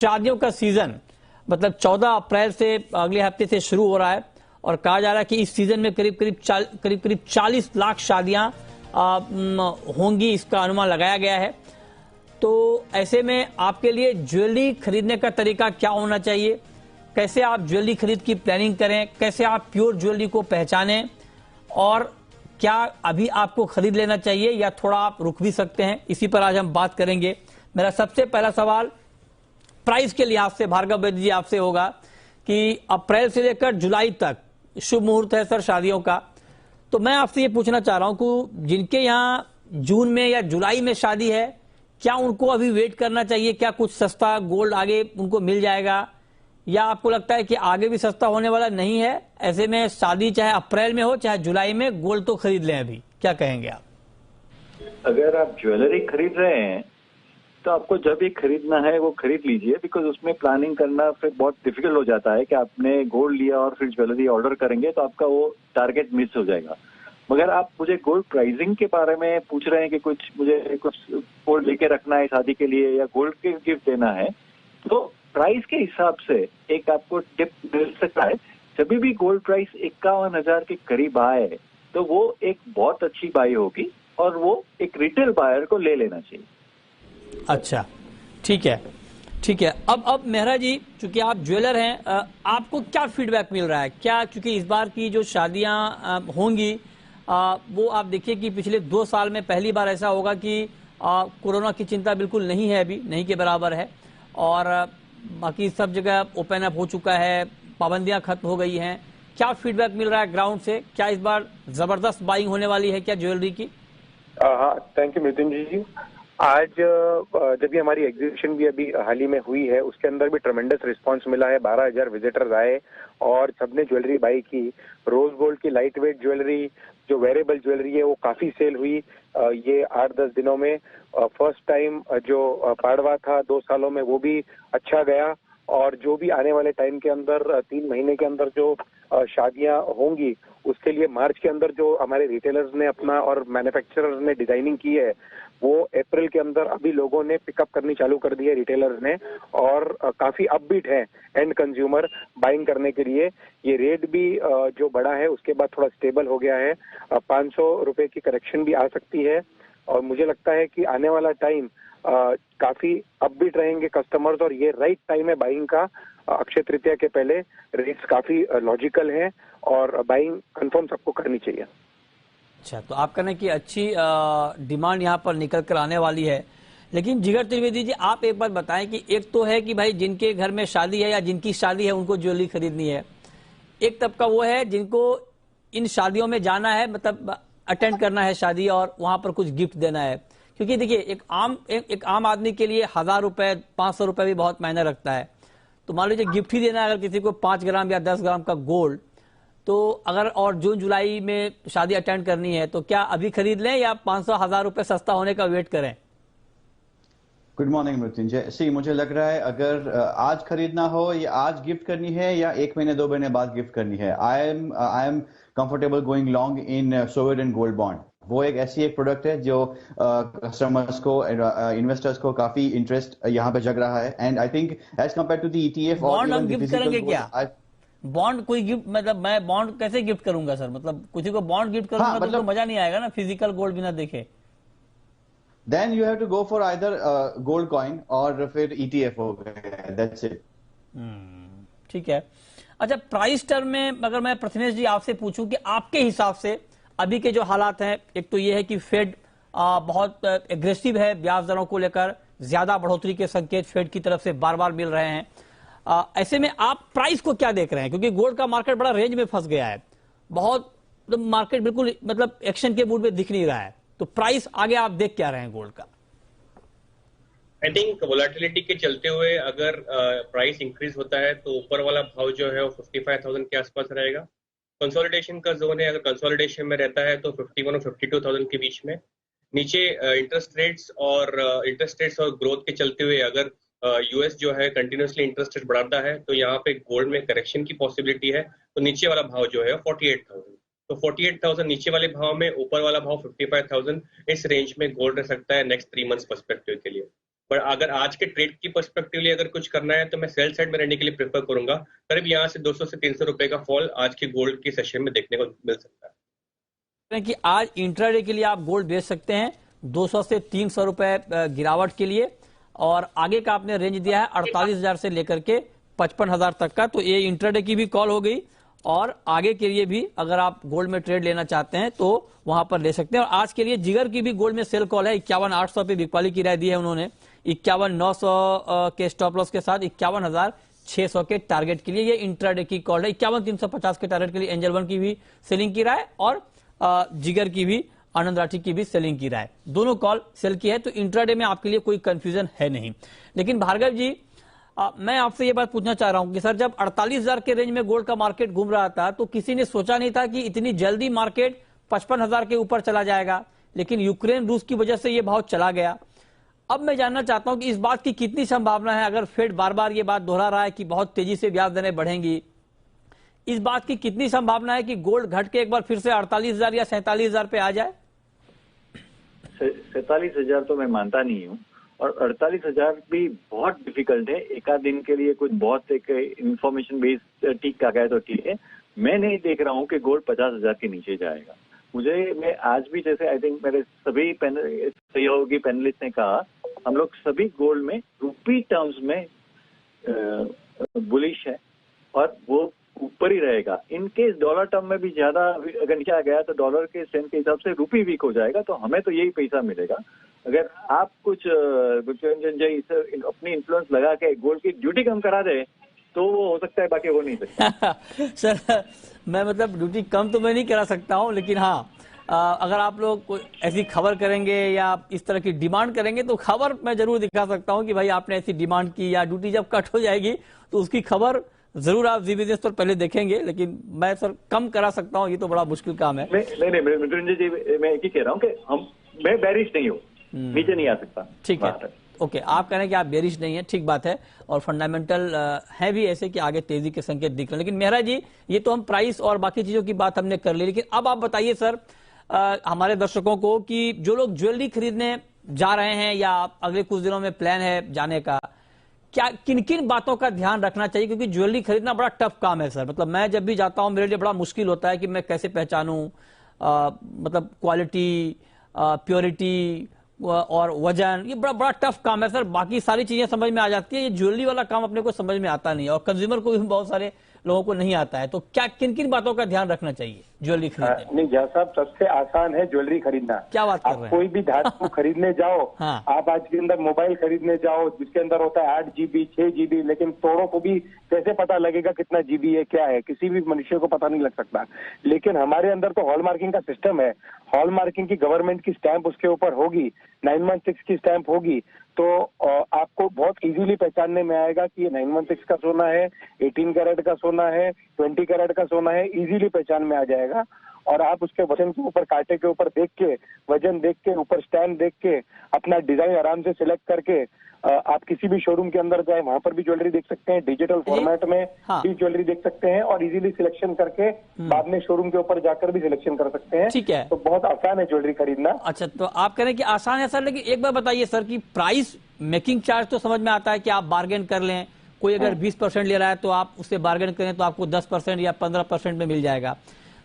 शादियों का सीजन मतलब 14 अप्रैल से अगले हफ्ते से शुरू हो रहा है और कहा जा रहा है कि इस सीजन में करीब करीब 40 लाख शादियां होंगी, इसका अनुमान लगाया गया है। तो ऐसे में आपके लिए ज्वेलरी खरीदने का तरीका क्या होना चाहिए, कैसे आप ज्वेलरी खरीद की प्लानिंग करें, कैसे आप प्योर ज्वेलरी को पहचानें और क्या अभी आपको खरीद लेना चाहिए या थोड़ा आप रुक भी सकते हैं, इसी पर आज हम बात करेंगे। मेरा सबसे पहला सवाल प्राइस के लिहाज से भार्गव वैद्य जी आपसे होगा कि अप्रैल से लेकर जुलाई तक शुभ मुहूर्त है सर शादियों का, तो मैं आपसे ये पूछना चाह रहा हूं कि जिनके यहाँ जून में या जुलाई में शादी है, क्या उनको अभी वेट करना चाहिए? क्या कुछ सस्ता गोल्ड आगे उनको मिल जाएगा या आपको लगता है कि आगे भी सस्ता होने वाला नहीं है? ऐसे में शादी चाहे अप्रैल में हो चाहे जुलाई में, गोल्ड तो खरीद लें अभी, क्या कहेंगे आप? अगर आप ज्वेलरी खरीद रहे हैं तो आपको जब भी खरीदना है वो खरीद लीजिए, बिकॉज उसमें प्लानिंग करना फिर बहुत डिफिकल्ट हो जाता है कि आपने गोल्ड लिया और फिर ज्वेलरी ऑर्डर करेंगे तो आपका वो टारगेट मिस हो जाएगा। मगर आप मुझे गोल्ड प्राइसिंग के बारे में पूछ रहे हैं कि मुझे कुछ गोल्ड लेके रखना है शादी के लिए या गोल्ड के गिफ्ट देना है, तो प्राइस के हिसाब से एक आपको टिप मिल सकता है। जब भी गोल्ड प्राइस 51,000 के करीब आए तो वो एक बहुत अच्छी बाई होगी और वो एक रिटेल बायर को ले लेना चाहिए। अच्छा, ठीक है, ठीक है। अब मेहरा जी, चूंकि आप ज्वेलर हैं, आपको क्या फीडबैक मिल रहा है? क्या चूंकि इस बार की जो शादियां होंगी वो आप देखिए कि पिछले 2 साल में पहली बार ऐसा होगा कि कोरोना की चिंता बिल्कुल नहीं है, अभी नहीं के बराबर है और बाकी सब जगह ओपन अप हो चुका है, पाबंदियां खत्म हो गई हैं। क्या फीडबैक मिल रहा है ग्राउंड से? क्या इस बार जबरदस्त बाइंग होने वाली है क्या ज्वेलरी की? हाँ, थैंक यू नितिन जी। आज जब भी हमारी एग्जीबिशन भी अभी हाल ही में हुई है, उसके अंदर भी ट्रमेंडस रिस्पांस मिला है। 12,000 विजिटर्स आए और सबने ज्वेलरी बाई की। रोज गोल्ड की लाइट वेट ज्वेलरी, जो वेरेबल ज्वेलरी है, वो काफी सेल हुई ये 8-10 दिनों में। फर्स्ट टाइम जो पाड़वा था 2 सालों में, वो भी अच्छा गया और जो भी आने वाले टाइम के अंदर 3 महीने के अंदर जो शादियां होंगी, उसके लिए मार्च के अंदर जो हमारे रिटेलर्स ने अपना और मैन्युफैक्चरर्स ने डिजाइनिंग की है, वो अप्रैल के अंदर अभी लोगों ने पिकअप करनी चालू कर दी है रिटेलर्स ने, और काफी अपबीट है एंड कंज्यूमर बाइंग करने के लिए। ये रेट भी जो बढ़ा है उसके बाद थोड़ा स्टेबल हो गया है। 500 रुपए की करेक्शन भी आ सकती है और मुझे लगता है कि आने वाला टाइम काफी अपबीट रहेंगे कस्टमर्स और ये राइट टाइम है बाइंग का। अक्षय तृतीया के पहले रेट्स काफी लॉजिकल हैं और बाइंग कंफर्म सबको करनी चाहिए। अच्छा, तो आप कहना कि अच्छी डिमांड यहाँ पर निकल कर आने वाली है। लेकिन जिगर त्रिवेदी जी, आप एक बात बताएं कि एक तो है कि भाई जिनके घर में शादी है या जिनकी शादी है उनको ज्वेलरी खरीदनी है, एक तबका वो है जिनको इन शादियों में जाना है, मतलब अटेंड करना है शादी और वहां पर कुछ गिफ्ट देना है। क्योंकि देखिए एक आम आदमी के लिए 1,000 रुपए 500 रुपए भी बहुत मायने रखता है। तो मान लीजिए गिफ्ट ही देना है अगर किसी को 5 ग्राम या 10 ग्राम का गोल्ड, तो अगर और जून जुलाई में शादी अटेंड करनी है तो क्या अभी खरीद लें या 500-1,000 रुपए सस्ता होने का वेट करें? Good morning Mrityunjay. सी मुझे लग रहा है अगर आज खरीदना हो या आज गिफ्ट करनी है या 1 महीने 2 महीने बाद गिफ्ट करनी है, I am comfortable going long in sovereign gold bond. वो एक प्रोडक्ट है जो कस्टमर्स को इन्वेस्टर्स को काफी इंटरेस्ट यहाँ पे जग रहा है and I think as compare to the ETF bond हम गिफ्ट करेंगे क्या? बॉन्ड कोई गिफ्ट, मतलब मैं बॉन्ड कैसे गिफ्ट करूंगा सर? मतलब किसी को बॉन्ड गिफ्ट करूंगा हाँ, तो मजा नहीं आएगा ना फिजिकल गोल्ड बिना देखे। Then you have to go for either gold coin और फिर ETF हो गया, दैट्स इट। ठीक है। अच्छा, प्राइस टर्म में अगर मैं प्रथमेश जी आपसे पूछूं कि आपके हिसाब से अभी के जो हालात हैं, एक तो ये है कि फेड बहुत एग्रेसिव है ब्याज दरों को लेकर, ज्यादा बढ़ोतरी के संकेत फेड की तरफ से बार बार मिल रहे हैं। ऐसे में आप प्राइस को क्या देख रहे हैं? क्योंकि गोल्ड का मार्केट बड़ा रेंज में फंस गया है, बहुत मार्केट बिल्कुल मतलब एक्शन के मूड में दिख नहीं रहा है, तो प्राइस आगे आप देख क्या रहे हैं गोल्ड का? आई थिंक वोलेटिलिटी के चलते हुए अगर प्राइस इंक्रीज होता है तो ऊपर वाला भाव जो है वो 55,000 के आसपास रहेगा। कंसोलिडेशन का जोन है, अगर कंसोलिडेशन में रहता है तो 51 और 52,000 के बीच में। नीचे इंटरेस्ट रेट्स और ग्रोथ के चलते हुए अगर यूएस जो है कंटिन्यूसली इंटरेस्ट रेट बढ़ाता है तो यहाँ पे गोल्ड में करेक्शन की पॉसिबिलिटी है। तो नीचे वाला भाव जो है 48,000, तो 48,000 नीचे वाले भाव में, ऊपर वाला भाव 55,000, इस रेंज में गोल्ड रह सकता है नेक्स्ट 3 मंथ्स पर्सपेक्टिव के लिए। पर अगर आज के ट्रेड की पर्सपेक्टिवली अगर कुछ करना है तो मैं सेल साइड में रहने के लिए प्रेफर करूंगा। करीब यहाँ से 200 से 300 रुपए का फॉल आज के गोल्ड के सेशन में देखने को मिल सकता है। कि आज इंट्राडे के लिए आप गोल्ड बेच सकते हैं 200 से 300 रुपए गिरावट के लिए, और आगे का आपने रेंज दिया है 48,000 से लेकर के 55,000 तक का। तो ये इंट्राडे की भी कॉल हो गई, और आगे के लिए भी अगर आप गोल्ड में ट्रेड लेना चाहते हैं तो वहां पर ले सकते हैं। और आज के लिए जिगर की भी गोल्ड में सेल कॉल है, 51,800 पे बिकवाली की राय दी है उन्होंने, 51,900 के स्टॉप लॉस के साथ 51,600 के टारगेट के लिए। ये इंट्राडे की कॉल है। 51,350 के टारगेट के लिए एंजल वन की भी सेलिंग की राय, और जिगर की भी, आनंद राठी की भी सेलिंग की राय, दोनों कॉल सेल की है। तो इंट्राडे में आपके लिए कोई कंफ्यूजन है नहीं। लेकिन भार्गव जी, मैं आपसे ये बात पूछना चाह रहा हूं कि सर, जब 48,000 के रेंज में गोल्ड का मार्केट घूम रहा था तो किसी ने सोचा नहीं था कि इतनी जल्दी मार्केट 55,000 के ऊपर चला जाएगा, लेकिन यूक्रेन रूस की वजह से ये भाव चला गया। अब मैं जानना चाहता हूं कि इस बात की कितनी संभावना है, अगर फेड बार बार ये बात दोहरा रहा है कि बहुत तेजी से ब्याज दरें बढ़ेंगी, इस बात की कितनी संभावना है कि गोल्ड घट के एक बार फिर से 48,000 या 47,000 पे आ जाए? 47,000 तो मैं मानता नहीं हूँ, और 48,000 भी बहुत डिफिकल्ट है। एक आध दिन के लिए कुछ बहुत एक इंफॉर्मेशन बेस ठीक का गया तो ठीक है। मैं नहीं देख रहा हूँ कि गोल्ड 50,000 के नीचे जाएगा। मैं आज भी, जैसे आई थिंक मेरे सभी सहयोगी पैनलिस्ट ने कहा, हम लोग सभी गोल्ड में रूपी टर्म्स में बुलिश है, और वो ऊपर ही रहेगा। इन केस डॉलर टर्म में भी ज्यादा अगर नीचे आ गया तो डॉलर के स्ट्रेंथ के हिसाब से रूपी वीक हो जाएगा, तो हमें तो यही पैसा मिलेगा। अगर आप कुछ अपनी इन्फ्लुएंस लगा के गोल्ड की ड्यूटी कम करा दे तो वो हो सकता है, बाकी हो नहीं सकता। सर, मैं मतलब ड्यूटी कम तो मैं नहीं करा सकता हूं, लेकिन हाँ, अगर आप लोग कोई ऐसी खबर करेंगे या इस तरह की डिमांड करेंगे तो खबर मैं जरूर दिखा सकता हूं कि भाई आपने ऐसी डिमांड की, या ड्यूटी जब कट हो जाएगी तो उसकी खबर जरूर आप जी बिजनेस पर पहले देखेंगे। लेकिन मैं सर कम करा सकता हूं, ये तो बड़ा मुश्किल काम है। नहीं, मृत्युंजय जी, मैं एक ही कह रहा हूँ कि मैं बैरिश नहीं हूँ, नीचे नहीं आ सकता। ठीक है, ओके, आप कह रहे हैं कि आप बेरिश नहीं है, ठीक बात है, और फंडामेंटल है भी ऐसे कि आगे तेजी के संकेत दिख रहे हैं। लेकिन मेहरा जी, ये तो हम प्राइस और बाकी चीजों की बात हमने कर ली, लेकिन अब आप बताइए सर हमारे दर्शकों को कि जो लोग ज्वेलरी खरीदने जा रहे हैं या अगले कुछ दिनों में प्लान है जाने का, क्या किन किन बातों का ध्यान रखना चाहिए? क्योंकि ज्वेलरी खरीदना बड़ा टफ काम है सर। मतलब मैं जब भी जाता हूं मेरे लिए बड़ा मुश्किल होता है कि मैं कैसे पहचानूं, मतलब क्वालिटी, प्योरिटी और वजन, ये बड़ा टफ काम है सर। बाकी सारी चीजें समझ में आ जाती है, ये ज्वेलरी वाला काम अपने को समझ में आता नहीं है, और कंज्यूमर को भी बहुत सारे लोगों को नहीं आता है। तो क्या किन किन बातों का ध्यान रखना चाहिए ज्वेलरी खरीदने में? नहीं जहाँ साहब, सबसे आसान है ज्वेलरी खरीदना। क्या बात कर रहे हैं? कोई भी धातु खरीदने जाओ, हाँ। आप आज के अंदर मोबाइल खरीदने जाओ जिसके अंदर होता है 8 GB 6 GB, लेकिन तोड़ों को भी कैसे पता लगेगा कितना GB है, क्या है, किसी भी मनुष्य को पता नहीं लग सकता। लेकिन हमारे अंदर तो हॉलमार्किंग का सिस्टम है। हॉलमार्किंग की गवर्नमेंट की स्टैंप उसके ऊपर होगी, 916 की स्टैंप होगी, तो आपको बहुत इजीली पहचानने में आएगा कि ये 916 का सोना है, 18 कैरेट का सोना है, 20 कैरेट का सोना है, इजीली पहचान में आ जाएगा। और आप उसके वजन के ऊपर, कांटे के ऊपर देख के, वजन देख के, ऊपर स्टैंप देख के, अपना डिजाइन आराम से सिलेक्ट करके आप किसी भी शोरूम के अंदर जाए, वहां पर भी ज्वेलरी देख सकते हैं, डिजिटल फॉर्मेट में भी ज्वेलरी देख सकते हैं, और इजीली सिलेक्शन करके बाद में शोरूम के ऊपर जाकर भी सिलेक्शन कर सकते हैं। ठीक है, तो बहुत आसान है ज्वेलरी खरीदना। अच्छा, तो आप कह रहे हैं कि आसान है सर, लेकिन एक बार बताइए सर कि प्राइस मेकिंग चार्ज तो समझ में आता है कि आप बार्गेन कर लें, कोई अगर 20% ले रहा है तो आप उससे बार्गेन करें तो आपको 10% या 15% में मिल जाएगा।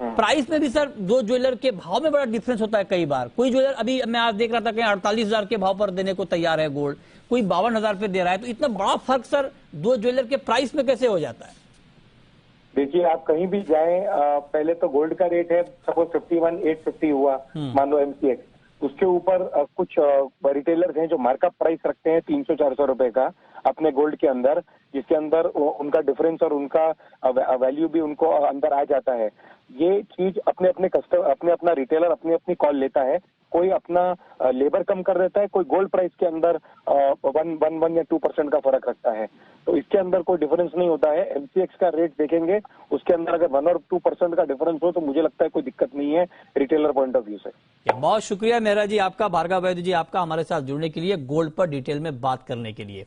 प्राइस में भी सर दो ज्वेलर के भाव में बड़ा डिफरेंस होता है कई बार। कोई ज्वेलर, अभी मैं आज देख रहा था कि 48,000 के भाव पर देने को तैयार है गोल्ड, कोई 52,000 पे दे रहा है। तो इतना बड़ा फर्क सर दो ज्वेलर के प्राइस में कैसे हो जाता है? देखिए, आप कहीं भी जाएं, पहले तो गोल्ड का रेट है सपोज 51,850 हुआ, मान लो MCX, उसके ऊपर कुछ रिटेलर्स हैं जो मार्कअप प्राइस रखते हैं 300-400 रुपए का अपने गोल्ड के अंदर, जिसके अंदर उनका डिफरेंस और उनका वैल्यू भी उनको अंदर आ जाता है। ये चीज अपने अपना रिटेलर अपनी अपनी कॉल लेता है। कोई अपना लेबर कम कर देता है, कोई गोल्ड प्राइस के अंदर 1 या 2% का फर्क रखता है। तो इसके अंदर कोई डिफरेंस नहीं होता है। MCX का रेट देखेंगे, उसके अंदर अगर 1 और 2% का डिफरेंस हो तो मुझे लगता है कोई दिक्कत नहीं है रिटेलर पॉइंट ऑफ व्यू से। बहुत शुक्रिया मेहरा जी आपका, भार्गव वैद्य जी आपका, हमारे साथ जुड़ने के लिए, गोल्ड पर डिटेल में बात करने के लिए।